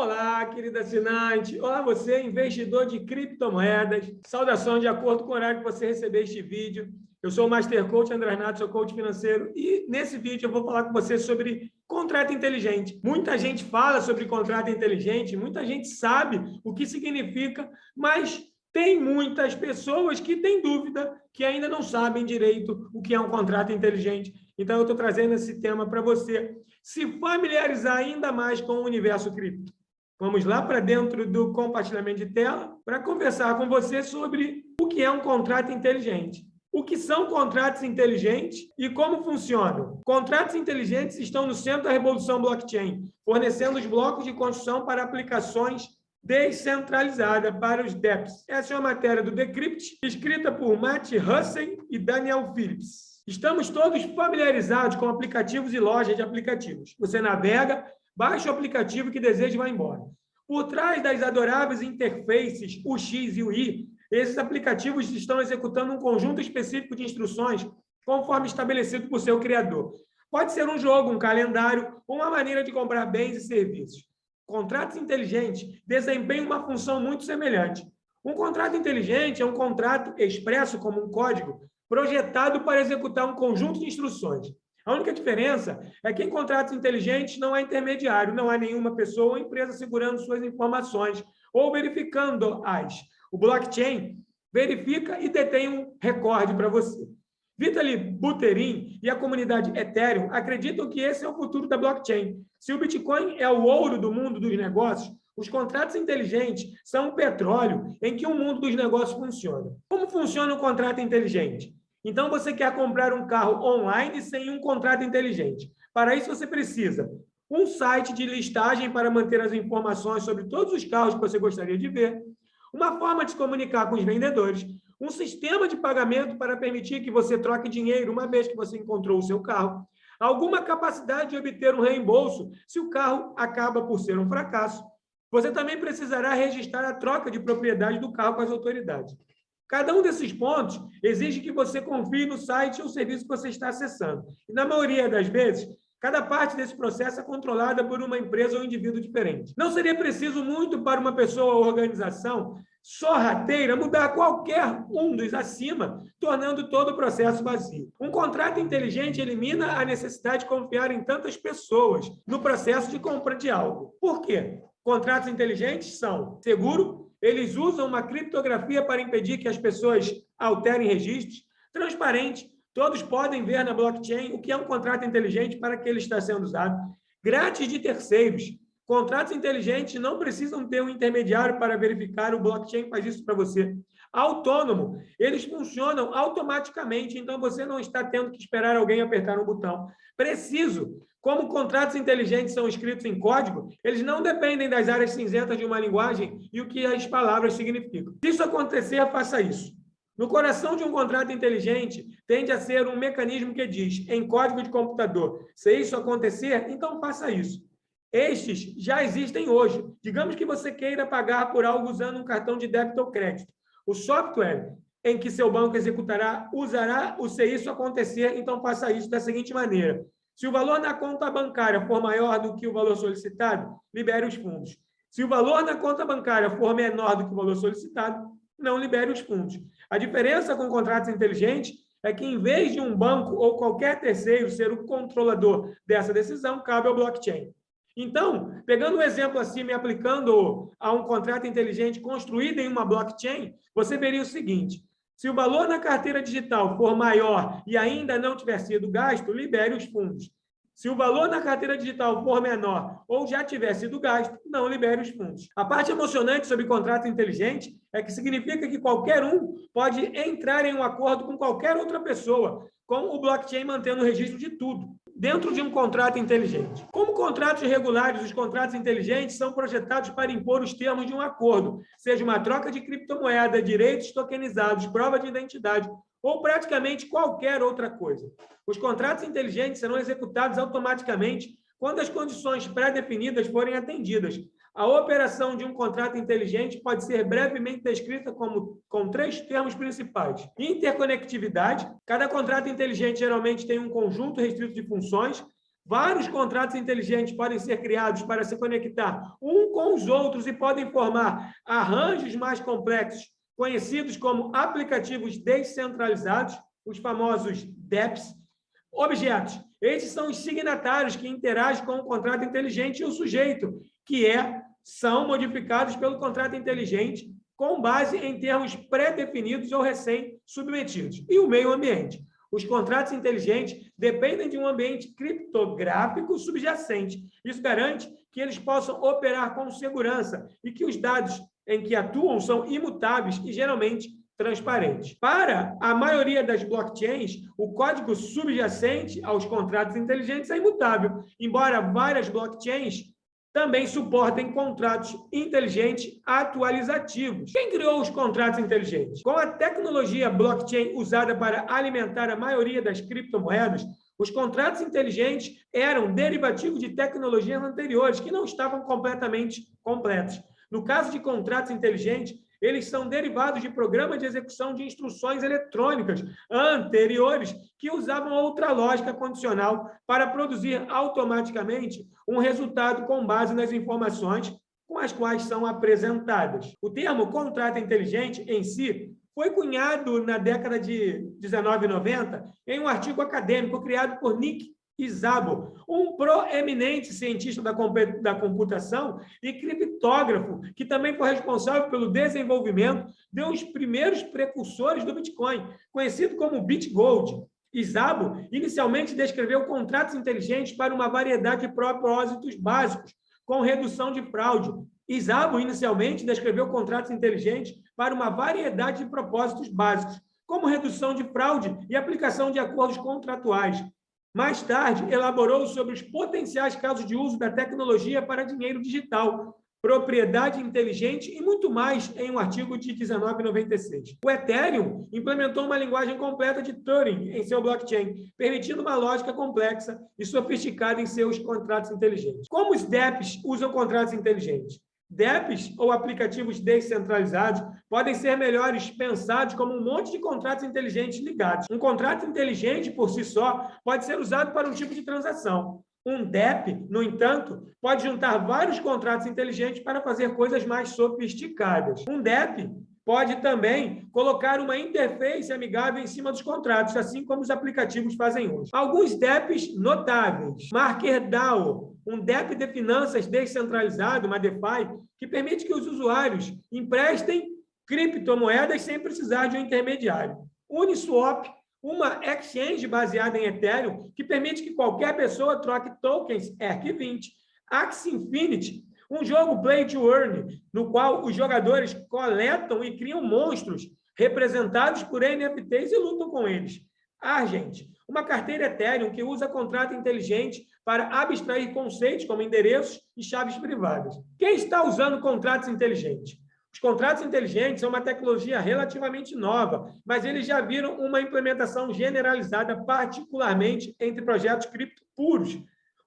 Olá, querido assinante. Olá, você, investidor de criptomoedas. Saudação de acordo com o horário que você receber este vídeo. Eu sou o Master Coach André Renato, sou coach financeiro, e nesse vídeo eu vou falar com você sobre contrato inteligente. Muita gente fala sobre contrato inteligente, muita gente sabe o que significa, mas tem muitas pessoas que têm dúvida, que ainda não sabem direito o que é um contrato inteligente. Então, eu estou trazendo esse tema para você se familiarizar ainda mais com o universo cripto. Vamos lá para dentro do compartilhamento de tela para conversar com você sobre o que é um contrato inteligente. O que são contratos inteligentes e como funcionam? Contratos inteligentes estão no centro da revolução blockchain, fornecendo os blocos de construção para aplicações descentralizadas para os DEPs. Essa é uma matéria do Decrypt, escrita por Matt Hussey e Daniel Phillips. Estamos todos familiarizados com aplicativos e lojas de aplicativos. Você navega, baixa o aplicativo que deseja e vai embora. Por trás das adoráveis interfaces, o X e o Y, esses aplicativos estão executando um conjunto específico de instruções conforme estabelecido por seu criador. Pode ser um jogo, um calendário ou uma maneira de comprar bens e serviços. Contratos inteligentes desempenham uma função muito semelhante. Um contrato inteligente é um contrato expresso como um código projetado para executar um conjunto de instruções. A única diferença é que em contratos inteligentes não há intermediário, não há nenhuma pessoa ou empresa segurando suas informações ou verificando-as. O blockchain verifica e detém um recorde para você. Vitalik Buterin e a comunidade Ethereum acreditam que esse é o futuro da blockchain. Se o Bitcoin é o ouro do mundo dos negócios, os contratos inteligentes são o petróleo em que o mundo dos negócios funciona. Como funciona um contrato inteligente? Então, você quer comprar um carro online sem um contrato inteligente. Para isso, você precisa um site de listagem para manter as informações sobre todos os carros que você gostaria de ver, uma forma de se comunicar com os vendedores, um sistema de pagamento para permitir que você troque dinheiro uma vez que você encontrou o seu carro, alguma capacidade de obter um reembolso se o carro acaba por ser um fracasso. Você também precisará registrar a troca de propriedade do carro com as autoridades. Cada um desses pontos exige que você confie no site ou serviço que você está acessando. E, na maioria das vezes, cada parte desse processo é controlada por uma empresa ou indivíduo diferente. Não seria preciso muito para uma pessoa ou organização sorrateira mudar qualquer um dos acima, tornando todo o processo vazio. Um contrato inteligente elimina a necessidade de confiar em tantas pessoas no processo de compra de algo. Por quê? Contratos inteligentes são seguros, eles usam uma criptografia para impedir que as pessoas alterem registros, transparente, todos podem ver na blockchain o que é um contrato inteligente para que ele está sendo usado, grátis de terceiros. Contratos inteligentes não precisam ter um intermediário para verificar, o blockchain faz isso para você. Autônomo, eles funcionam automaticamente, então você não está tendo que esperar alguém apertar um botão. Preciso, como contratos inteligentes são escritos em código, eles não dependem das áreas cinzentas de uma linguagem e o que as palavras significam. Se isso acontecer, faça isso. No coração de um contrato inteligente, tende a ser um mecanismo que diz, em código de computador, se isso acontecer, então faça isso. Estes já existem hoje. Digamos que você queira pagar por algo usando um cartão de débito ou crédito. O software em que seu banco executará usará o se isso acontecer, então faça isso da seguinte maneira. Se o valor na conta bancária for maior do que o valor solicitado, libere os fundos. Se o valor na conta bancária for menor do que o valor solicitado, não libere os fundos. A diferença com contratos inteligentes é que, em vez de um banco ou qualquer terceiro ser o controlador dessa decisão, cabe ao blockchain. Então, pegando o exemplo acima e aplicando a um contrato inteligente construído em uma blockchain, você veria o seguinte: se o valor na carteira digital for maior e ainda não tiver sido gasto, libere os fundos. Se o valor na carteira digital for menor ou já tiver sido gasto, não libere os fundos. A parte emocionante sobre contrato inteligente é que significa que qualquer um pode entrar em um acordo com qualquer outra pessoa, com o blockchain mantendo o registro de tudo, dentro de um contrato inteligente. Como contratos regulares, os contratos inteligentes são projetados para impor os termos de um acordo, seja uma troca de criptomoeda, direitos tokenizados, prova de identidade ou praticamente qualquer outra coisa. Os contratos inteligentes serão executados automaticamente quando as condições pré-definidas forem atendidas. A operação de um contrato inteligente pode ser brevemente descrita com 3 termos principais. Interconectividade. Cada contrato inteligente geralmente tem um conjunto restrito de funções, Vários contratos inteligentes podem ser criados para se conectar um com os outros e podem formar arranjos mais complexos, conhecidos como aplicativos descentralizados, os famosos DEPs. Objetos. Esses são os signatários que interagem com o contrato inteligente e o sujeito, são modificados pelo contrato inteligente com base em termos pré-definidos ou recém-submetidos. E o meio ambiente. Os contratos inteligentes dependem de um ambiente criptográfico subjacente. Isso garante que eles possam operar com segurança e que os dados em que atuam são imutáveis e geralmente transparentes. Para a maioria das blockchains, o código subjacente aos contratos inteligentes é imutável, embora várias blockchains também suportem contratos inteligentes atualizativos. Quem criou os contratos inteligentes? Com a tecnologia blockchain usada para alimentar a maioria das criptomoedas, os contratos inteligentes eram derivativos de tecnologias anteriores que não estavam completamente completos. No caso de contratos inteligentes, eles são derivados de programas de execução de instruções eletrônicas anteriores que usavam outra lógica condicional para produzir automaticamente um resultado com base nas informações com as quais são apresentadas. O termo contrato inteligente em si foi cunhado na década de 1990 em um artigo acadêmico criado por Nick Szabo, um proeminente cientista da computação e criptógrafo, que também foi responsável pelo desenvolvimento de um dos primeiros precursores do Bitcoin, conhecido como BitGold. Szabo inicialmente descreveu contratos inteligentes para uma variedade de propósitos básicos, com redução de fraude. Szabo inicialmente descreveu contratos inteligentes para uma variedade de propósitos básicos, como redução de fraude e aplicação de acordos contratuais. Mais tarde, elaborou sobre os potenciais casos de uso da tecnologia para dinheiro digital, propriedade inteligente e muito mais em um artigo de 1996. O Ethereum implementou uma linguagem completa de Turing em seu blockchain, permitindo uma lógica complexa e sofisticada em seus contratos inteligentes. Como os DEPs usam contratos inteligentes? DEPs, ou aplicativos descentralizados, podem ser melhores pensados como um monte de contratos inteligentes ligados. Um contrato inteligente, por si só, pode ser usado para um tipo de transação. Um DEP, no entanto, pode juntar vários contratos inteligentes para fazer coisas mais sofisticadas. Um DEP pode também colocar uma interface amigável em cima dos contratos, assim como os aplicativos fazem hoje. Alguns DEPs notáveis. MakerDAO, um DEP de finanças descentralizado, uma DeFi, que permite que os usuários emprestem criptomoedas sem precisar de um intermediário. Uniswap, uma exchange baseada em Ethereum, que permite que qualquer pessoa troque tokens ERC20. Axie Infinity, um jogo play to earn, no qual os jogadores coletam e criam monstros representados por NFTs e lutam com eles. Argent, uma carteira Ethereum que usa contrato inteligente para abstrair conceitos como endereços e chaves privadas. Quem está usando contratos inteligentes? Os contratos inteligentes são uma tecnologia relativamente nova, mas eles já viram uma implementação generalizada, particularmente entre projetos cripto puros.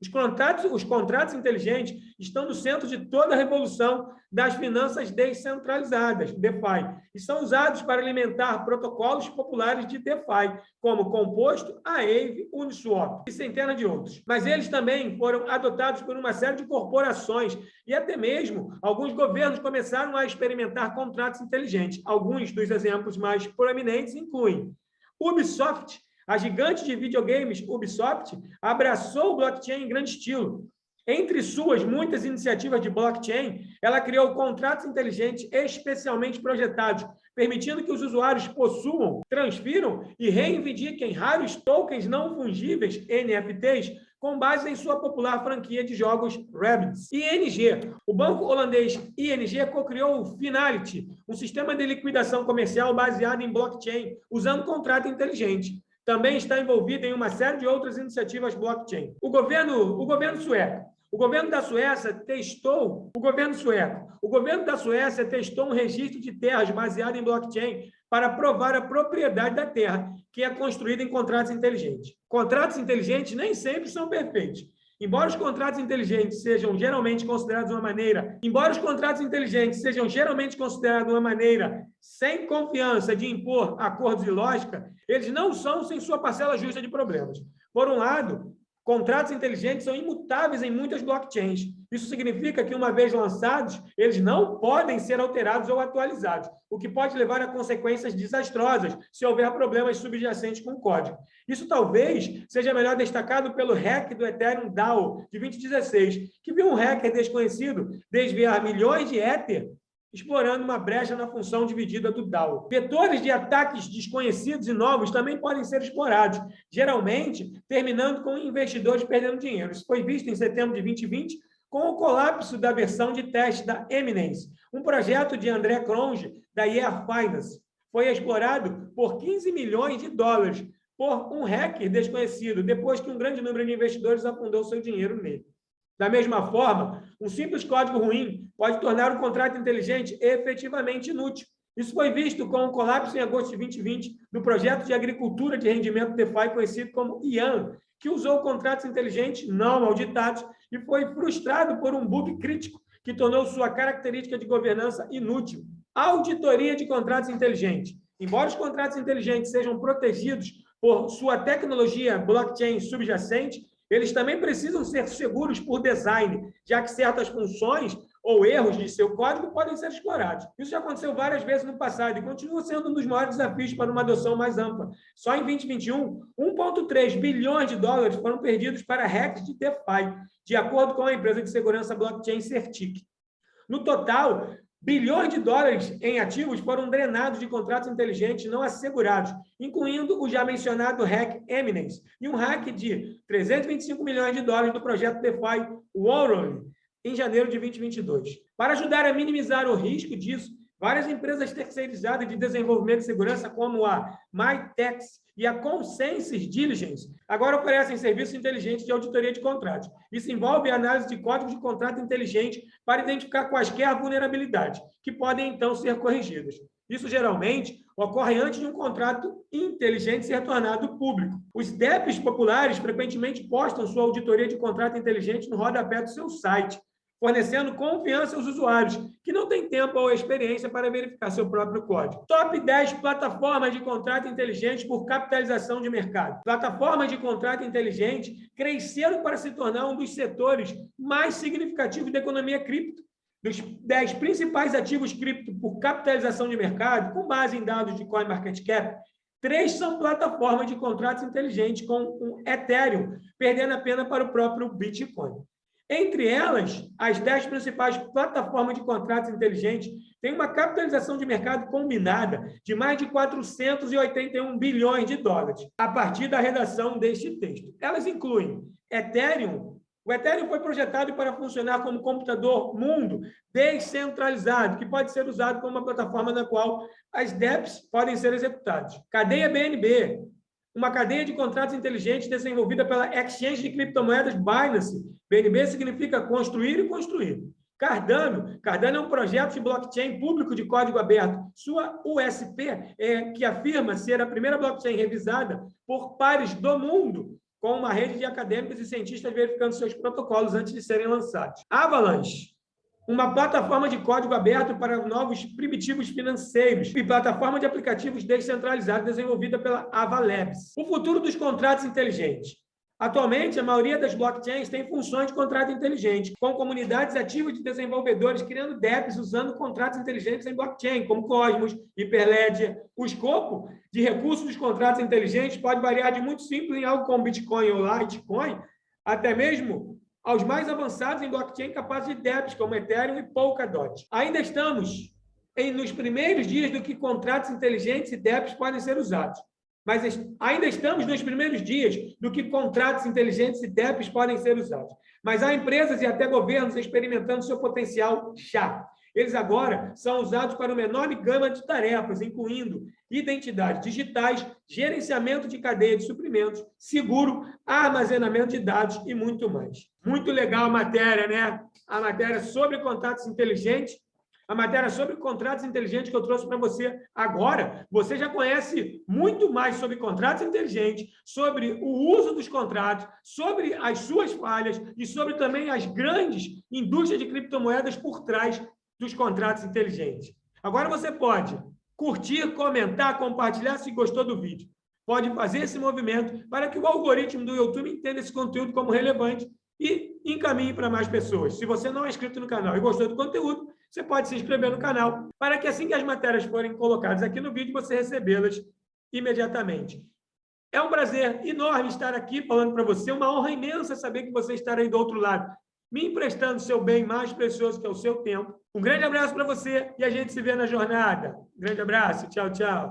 Os contratos inteligentes estão no centro de toda a revolução das finanças descentralizadas, DeFi, e são usados para alimentar protocolos populares de DeFi, como Composto, Aave, Uniswap e centenas de outros. Mas eles também foram adotados por uma série de corporações e até mesmo alguns governos começaram a experimentar contratos inteligentes. Alguns dos exemplos mais proeminentes incluem Ubisoft. A gigante de videogames Ubisoft abraçou o blockchain em grande estilo. Entre suas muitas iniciativas de blockchain, ela criou contratos inteligentes especialmente projetados, permitindo que os usuários possuam, transfiram e reivindiquem raros tokens não fungíveis, NFTs, com base em sua popular franquia de jogos Rabbids. ING, o banco holandês ING co-criou o Finality, um sistema de liquidação comercial baseado em blockchain, usando contrato inteligente. Também está envolvido em uma série de outras iniciativas blockchain. O governo sueco. O governo da Suécia testou um registro de terras baseado em blockchain para provar a propriedade da terra, que é construída em contratos inteligentes. Contratos inteligentes nem sempre são perfeitos. Embora os contratos inteligentes sejam geralmente considerados de uma maneira sem confiança de impor acordos de lógica, eles não são sem sua parcela justa de problemas. Por um lado, Contratos inteligentes são imutáveis em muitas blockchains. Isso significa que, uma vez lançados, eles não podem ser alterados ou atualizados, o que pode levar a consequências desastrosas se houver problemas subjacentes com o código. Isso talvez seja melhor destacado pelo hack do Ethereum DAO de 2016, que viu um hacker desconhecido desviar milhões de Ether explorando uma brecha na função dividida do DAO. Vetores de ataques desconhecidos e novos também podem ser explorados, geralmente terminando com investidores perdendo dinheiro. Isso foi visto em setembro de 2020 com o colapso da versão de teste da Eminence, um projeto de André Cronje, da Year Finance. Foi explorado por 15 milhões de dólares por um hacker desconhecido, depois que um grande número de investidores afundou seu dinheiro nele. Da mesma forma, um simples código ruim pode tornar o contrato inteligente efetivamente inútil. Isso foi visto com o colapso em agosto de 2020 do projeto de agricultura de rendimento DeFi conhecido como IAN, que usou contratos inteligentes não auditados e foi frustrado por um bug crítico que tornou sua característica de governança inútil. Auditoria de contratos inteligentes. Embora os contratos inteligentes sejam protegidos por sua tecnologia blockchain subjacente, eles também precisam ser seguros por design, já que certas funções ou erros de seu código podem ser explorados. Isso já aconteceu várias vezes no passado e continua sendo um dos maiores desafios para uma adoção mais ampla. Só em 2021, 1,3 bilhões de dólares foram perdidos para hacks de DeFi, de acordo com a empresa de segurança blockchain Certic. No total, bilhões de dólares em ativos foram drenados de contratos inteligentes não assegurados, incluindo o já mencionado hack Eminence e um hack de 325 milhões de dólares do projeto DeFi Warrant em janeiro de 2022. Para ajudar a minimizar o risco disso, várias empresas terceirizadas de desenvolvimento de segurança, como a MyTex e a Consensus Diligence, agora oferecem serviços inteligentes de auditoria de contratos. Isso envolve a análise de código de contrato inteligente para identificar quaisquer vulnerabilidades, que podem, então, ser corrigidas. Isso, geralmente, ocorre antes de um contrato inteligente ser tornado público. Os DEPs populares frequentemente postam sua auditoria de contrato inteligente no rodapé do seu site, fornecendo confiança aos usuários, que não têm tempo ou experiência para verificar seu próprio código. Top 10 plataformas de contrato inteligente por capitalização de mercado. Plataformas de contrato inteligente cresceram para se tornar um dos setores mais significativos da economia cripto. Dos 10 principais ativos cripto por capitalização de mercado, com base em dados de CoinMarketCap, 3 são plataformas de contratos inteligentes com o Ethereum, perdendo apenas para o próprio Bitcoin. Entre elas, as 10 principais plataformas de contratos inteligentes têm uma capitalização de mercado combinada de mais de 481 bilhões de dólares, a partir da redação deste texto. Elas incluem Ethereum. O Ethereum foi projetado para funcionar como computador mundo descentralizado, que pode ser usado como uma plataforma na qual as DEPs podem ser executadas. Cadeia BNB, uma cadeia de contratos inteligentes desenvolvida pela exchange de criptomoedas Binance. BNB significa construir e construir. Cardano é um projeto de blockchain público de código aberto. Sua USP que afirma ser a primeira blockchain revisada por pares do mundo, com uma rede de acadêmicos e cientistas verificando seus protocolos antes de serem lançados. Avalanche, uma plataforma de código aberto para novos primitivos financeiros e plataforma de aplicativos descentralizados desenvolvida pela Avalabs. O futuro dos contratos inteligentes. Atualmente, a maioria das blockchains tem funções de contrato inteligente, com comunidades ativas de desenvolvedores criando DEPs usando contratos inteligentes em blockchain, como Cosmos, Hyperledger. O escopo de recursos dos contratos inteligentes pode variar de muito simples em algo como Bitcoin ou Litecoin, até mesmo aos mais avançados em blockchain capazes de DEPs, como Ethereum e Polkadot. Ainda estamos nos primeiros dias do que contratos inteligentes e DEPs podem ser usados. Mas ainda estamos nos primeiros dias do que contratos inteligentes e DEPs podem ser usados. Mas há empresas e até governos experimentando seu potencial já. Eles agora são usados para uma enorme gama de tarefas, incluindo identidades digitais, gerenciamento de cadeia de suprimentos, seguro, armazenamento de dados e muito mais. Muito legal a matéria, né? A matéria sobre contratos inteligentes. A matéria sobre contratos inteligentes que eu trouxe para você agora, você já conhece muito mais sobre contratos inteligentes, sobre o uso dos contratos, sobre as suas falhas e sobre também as grandes indústrias de criptomoedas por trás dos contratos inteligentes. Agora você pode curtir, comentar, compartilhar se gostou do vídeo. pode fazer esse movimento para que o algoritmo do YouTube entenda esse conteúdo como relevante e encaminhe para mais pessoas. Se você não é inscrito no canal e gostou do conteúdo, você pode se inscrever no canal para que assim que as matérias forem colocadas aqui no vídeo, você recebê-las imediatamente. É um prazer enorme estar aqui falando para você, uma honra imensa saber que você está aí do outro lado, me emprestando seu bem mais precioso, que é o seu tempo. Um grande abraço para você e a gente se vê na jornada. Um grande abraço, tchau, tchau.